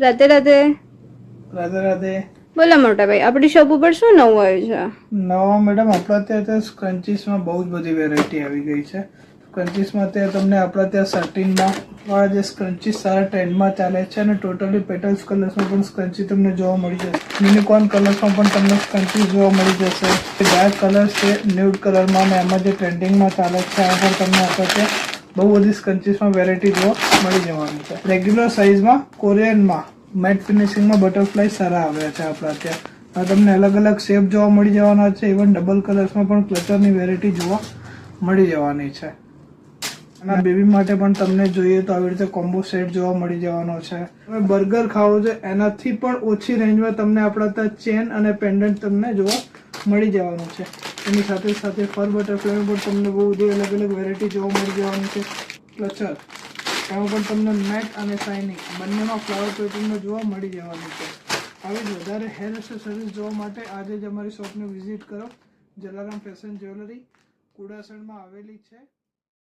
રાધે રાધે. રાધે રાધે. બોલો મોટા ભાઈ, આપણી શોપ ઉપર શું નવું આવ્યું છે? નવા મેડમ આપણા ત્યાં સ્ક્રન્ચીસમાં બહુ જ બધી વેરાયટી આવી ગઈ છે. સ્ક્રન્ચીસમાં ત્યાં તમને આપણા ત્યાં સર્ટીનમાં વાળા જે સ્ક્રન્ચીસ સારા ટ્રેન્ડમાં ચાલે છે અને ટોટલી પેટલ્સ કલર્સમાં પણ સ્ક્રન્ચી તમને જોવા મળી જશે. યુનિકોર્ન કલર્સમાં પણ તમને સ્ક્રન્ચીસ જોવા મળી જશે. ડાર્ક કલર્સ છે ન્યૂડ કલરમાં અને એમાં જે ટ્રેન્ડિંગમાં ચાલે છે આ પણ તમને આપણા ત્યાં બહુ બધી સ્ક્રન્ચીસમાં વેરાયટી જોવા મળી જવાની છે. રેગ્યુલર સાઇઝમાં કોરિયનમાં મેટ ફિનિશિંગમાં બટરફ્લાય સારા આવ્યા છે આપણા ત્યાં. આ તમને અલગ અલગ શેપ જોવા મળી જવાના છે. ઇવન ડબલ કલર્સમાં પણ ક્લચરની વેરાયટી જોવા મળી જવાની છે. અને બેબી માટે પણ તમને જોઈએ તો આવી રીતે કોમ્બો સેટ જોવા મળી જવાનો છે. તમે બર્ગર ખાવો છો એનાથી પણ ઓછી રેન્જમાં તમને આપણા ત્યાં ચેન અને પેન્ડન્ટ તમને જોવા મળી જવાનું છે. એની સાથે સાથે ફર બટરફ્લાયમાં પણ તમને બહુ બધી અલગ અલગ વેરાયટી જોવા મળી જવાની છે. ક્લચર એમાં પણ તમને મેટ અને શાઇનિંગ બંનેમાં ફ્લાવર પેટર્નમાં જોવા મળી જવાની છે. આવી જ વધારે હેર એસેસરીઝ જોવા માટે આજે જ અમારી શોપને વિઝિટ કરો. જલારામ ફેશન જ્વેલરી કુડાસણમાં આવેલી છે.